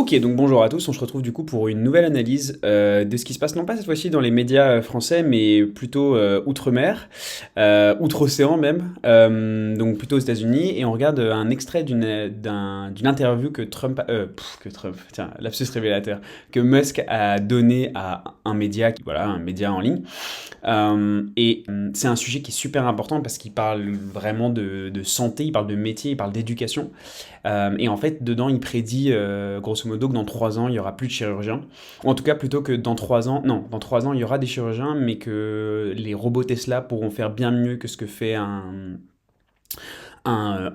Ok, donc bonjour à tous, on se retrouve du coup pour une nouvelle analyse de ce qui se passe, non pas cette fois-ci dans les médias français, mais plutôt outre-mer, outre-océan même, donc plutôt aux États-Unis, et on regarde un extrait d'une interview tiens, lapsus révélateur, que Musk a donné à un média, voilà, un média en ligne, c'est un sujet qui est super important parce qu'il parle vraiment de santé, il parle de métier, il parle d'éducation. Et en fait, dedans, il prédit, grosso modo, que dans 3 ans, il y aura plus de chirurgiens. Ou en tout cas, plutôt que dans 3 ans, non, dans 3 ans, il y aura des chirurgiens, mais que les robots Tesla pourront faire bien mieux que ce que fait un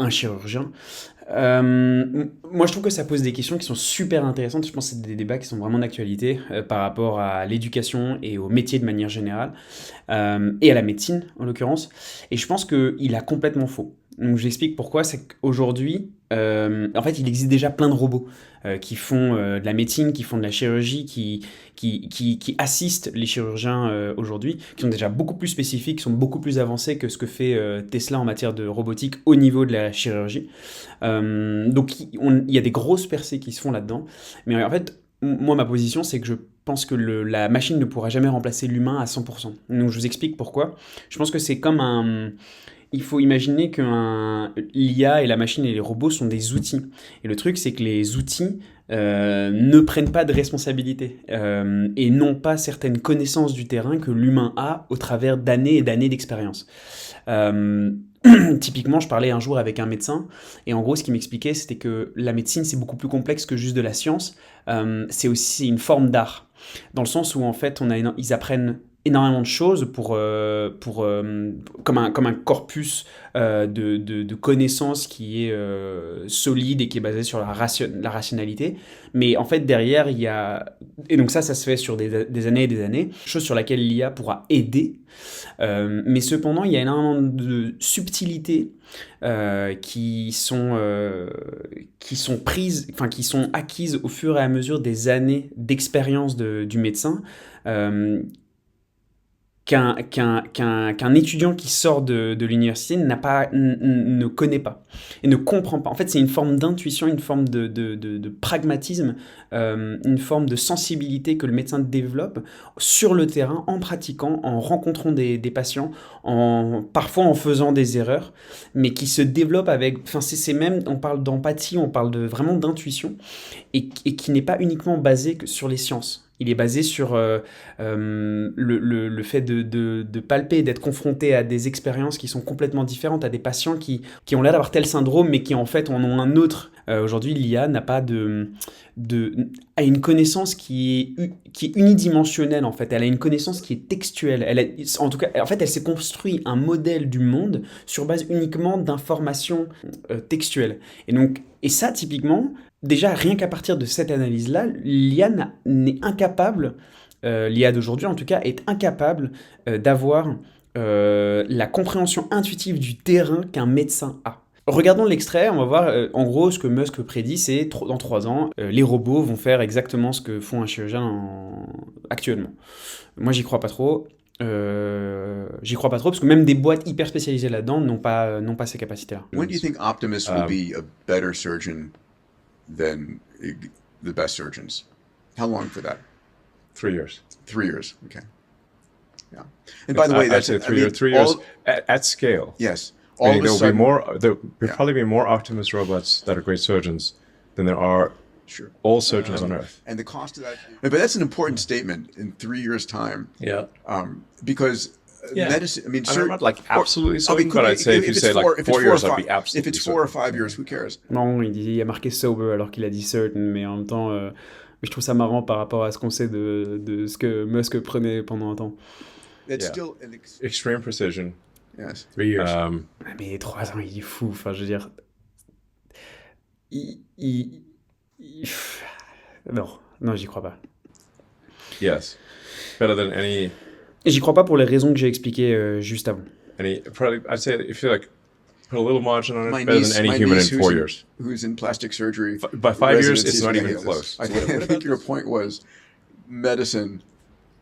chirurgien. Moi, je trouve que ça pose des questions qui sont super intéressantes. Je pense que c'est des débats qui sont vraiment d'actualité par rapport à l'éducation et au métier de manière générale, et à la médecine en l'occurrence. Et je pense qu'il a complètement faux. Donc j'explique pourquoi, c'est qu'aujourd'hui, en fait, il existe déjà plein de robots qui font de la médecine, qui font de la chirurgie, qui assistent les chirurgiens aujourd'hui, qui sont déjà beaucoup plus spécifiques, qui sont beaucoup plus avancés que ce que fait Tesla en matière de robotique au niveau de la chirurgie. Donc il y a des grosses percées qui se font là-dedans. Mais en fait, moi, ma position, c'est que je pense que la machine ne pourra jamais remplacer l'humain à 100%. Donc je vous explique pourquoi. Je pense que c'est comme un... Il faut imaginer que l'IA et la machine et les robots sont des outils. Et le truc, c'est que les outils ne prennent pas de responsabilité et n'ont pas certaines connaissances du terrain que l'humain a au travers d'années et d'années d'expérience. Euh, Typiquement, je parlais un jour avec un médecin, et en gros, ce qu'il m'expliquait, c'était que la médecine, c'est beaucoup plus complexe que juste de la science. C'est aussi une forme d'art, dans le sens où, en fait, ils apprennent énormément de choses comme un corpus de connaissances qui est solide et qui est basé sur la rationalité. Mais en fait, derrière, il y a... Et donc ça se fait sur des années et des années, chose sur laquelle l'IA pourra aider. Mais cependant, il y a énormément de subtilités qui sont prises, enfin qui sont acquises au fur et à mesure des années d'expérience du médecin, euh, qu'un étudiant qui sort de l'université ne connaît pas et ne comprend pas. En fait, c'est une forme d'intuition, une forme de pragmatisme, une forme de sensibilité que le médecin développe sur le terrain, en pratiquant, en rencontrant des patients, parfois en faisant des erreurs, mais qui se développe avec... Enfin, c'est même, on parle d'empathie, on parle vraiment d'intuition, et qui n'est pas uniquement basé que sur les sciences. Il est basé sur le fait de palper, d'être confronté à des expériences qui sont complètement différentes, à des patients qui ont l'air d'avoir tel syndrome, mais qui en fait en ont un autre. Aujourd'hui, l'IA n'a pas a une connaissance qui est unidimensionnelle en fait. Elle a une connaissance qui est textuelle. En tout cas, en fait, elle s'est construit un modèle du monde sur base uniquement d'informations textuelles. Et ça, typiquement, déjà, rien qu'à partir de cette analyse-là, l'IA n'est incapable, l'IA d'aujourd'hui en tout cas, est incapable d'avoir la compréhension intuitive du terrain qu'un médecin a. Regardons l'extrait, on va voir en gros ce que Musk prédit, c'est dans 3 ans, les robots vont faire exactement ce que font un chirurgien actuellement. Moi j'y crois pas trop parce que même des boîtes hyper spécialisées là-dedans n'ont pas ces capacités-là. When do you think Optimus will be a better surgeon than the best surgeons? How long for that? 3 years. 3 years. Okay. Yeah. And by the way, I'd that's say I 3 years. mean, 3 years all, at scale. yes. All Meaning of a there'll be sudden, more. There'll yeah, probably be more Optimus robots that are great surgeons than there are sure. all surgeons on Earth. And the cost of that, but that's an important statement in 3 years' time. Yeah. Because Yeah. medicine. I mean, I'm not like absolutely I mean, certain, but I'd say if you it's say like if it's 4 years, or I'd five- be absolutely if it's 4 or certain. 5 years, who cares? Non, il a marqué sober alors qu'il a dit certain, mais en même temps, je trouve ça marrant par rapport à ce qu'on sait de ce que Musk prenait pendant un temps. That's Yeah. still Extreme precision. yes. 3 years. Ah, mais 3 ans, il est fou. Enfin, je veux dire, pff, non, j'y crois pas. Yes. Better than any. Et j'y crois pas pour les raisons que j'ai expliquées juste avant. Probably, I'd say if you like put a little margin on it, My better niece, than any my human niece in 4 years. who's in plastic surgery. By 5 years, residency it's is not gonna even hate this. close. I think your point was medicine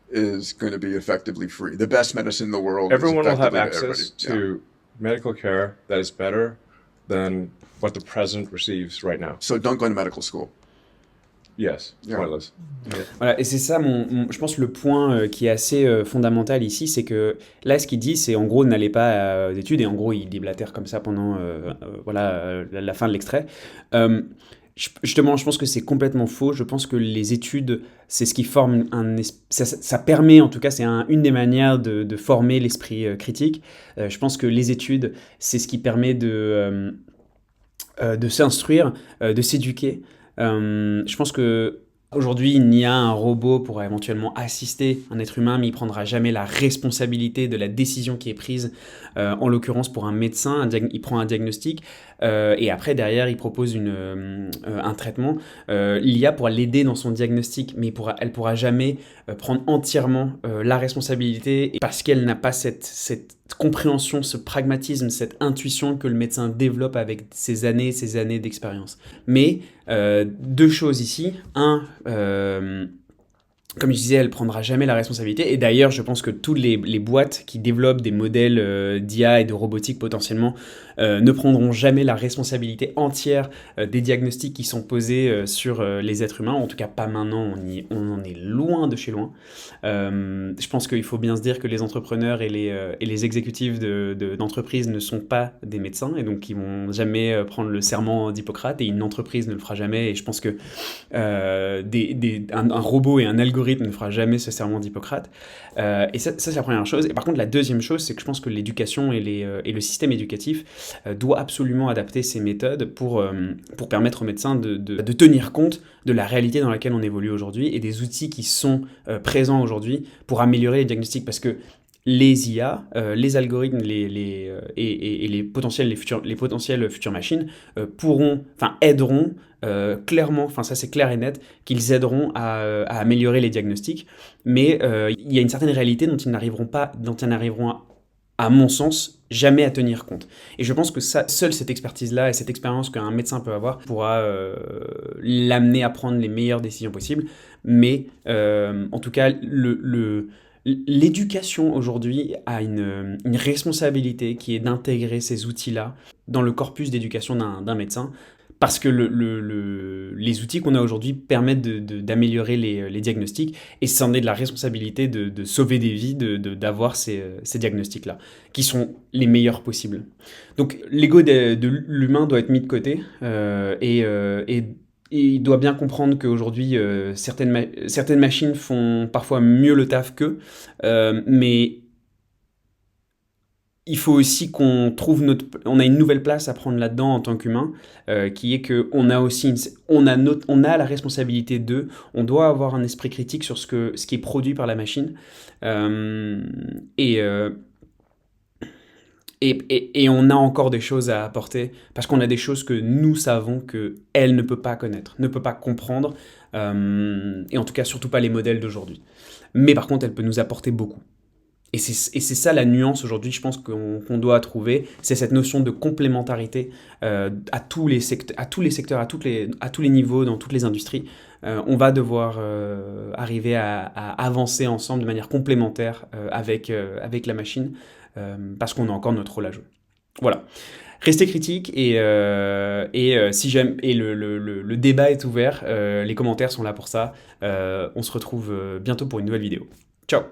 is going to be effectively free. The best medicine in the world. Everyone is will have effectively to access everybody. to medical care that is better than what the president receives right now. So don't go to medical school. Yes, Yeah. pointless. Voilà, et c'est ça, je pense, le point qui est assez fondamental ici, c'est que là, ce qu'il dit, c'est en gros, n'allez pas aux études, et en gros, il déblatère comme ça pendant la fin de l'extrait. Euh, Justement, je pense que c'est complètement faux. Je pense que les études, c'est ce qui forme ça permet, en tout cas, c'est une des manières de former l'esprit critique. Je pense que les études, c'est ce qui permet de s'instruire, de s'éduquer. Je pense que aujourd'hui, il y a un robot pour éventuellement assister un être humain, mais il prendra jamais la responsabilité de la décision qui est prise. En l'occurrence, pour un médecin, il prend un diagnostic et après, derrière, il propose un traitement. L'IA pourra l'aider dans son diagnostic, mais elle pourra jamais prendre entièrement la responsabilité parce qu'elle n'a pas cette compréhension, ce pragmatisme, cette intuition que le médecin développe avec ses années d'expérience. Mais deux choses ici. Comme je disais, elle prendra jamais la responsabilité. Et d'ailleurs, je pense que toutes les boîtes qui développent des modèles d'IA et de robotique potentiellement ne prendront jamais la responsabilité entière des diagnostics qui sont posés sur les êtres humains. En tout cas, pas maintenant. On en est loin de chez loin. Je pense qu'il faut bien se dire que les entrepreneurs et les exécutifs d'entreprises ne sont pas des médecins et donc ils vont jamais prendre le serment d'Hippocrate et une entreprise ne le fera jamais. Et je pense que un robot et un algorithme ne fera jamais ce serment d'Hippocrate. Et ça, c'est la première chose. Et par contre, la deuxième chose, c'est que je pense que l'éducation et le système éducatif doit absolument adapter ses méthodes pour permettre aux médecins de tenir compte de la réalité dans laquelle on évolue aujourd'hui et des outils qui sont présents aujourd'hui pour améliorer les diagnostics. Parce que les IA, les algorithmes et les potentielles futures machines aideront clairement, ça c'est clair et net, qu'ils aideront à améliorer les diagnostics, mais il y a une certaine réalité dont ils n'arriveront à mon sens, jamais à tenir compte. Et je pense que seule cette expertise-là et cette expérience qu'un médecin peut avoir pourra l'amener à prendre les meilleures décisions possibles. Mais en tout cas, l'éducation aujourd'hui a une responsabilité qui est d'intégrer ces outils-là dans le corpus d'éducation d'un médecin. Parce que les outils qu'on a aujourd'hui permettent d'améliorer les diagnostics et c'en est de la responsabilité de sauver des vies, d'avoir ces diagnostics-là, qui sont les meilleurs possibles. Donc l'ego de l'humain doit être mis de côté et il doit bien comprendre qu'aujourd'hui, certaines machines font parfois mieux le taf qu'eux, mais il faut aussi qu'on trouve on a une nouvelle place à prendre là-dedans en tant qu'humain, qui est que on a aussi on a la responsabilité on doit avoir un esprit critique sur ce qui est produit par la machine, et on a encore des choses à apporter parce qu'on a des choses que nous savons que elle ne peut pas connaître, ne peut pas comprendre, et en tout cas surtout pas les modèles d'aujourd'hui. Mais par contre, elle peut nous apporter beaucoup. Et c'est ça la nuance aujourd'hui, je pense qu'on doit trouver, c'est cette notion de complémentarité à tous les secteurs, à tous les niveaux, dans toutes les industries. On va devoir arriver à avancer ensemble de manière complémentaire avec la machine, parce qu'on a encore notre rôle à jouer. Voilà. Restez critiques si j'aime et le débat est ouvert, les commentaires sont là pour ça. On se retrouve bientôt pour une nouvelle vidéo. Ciao.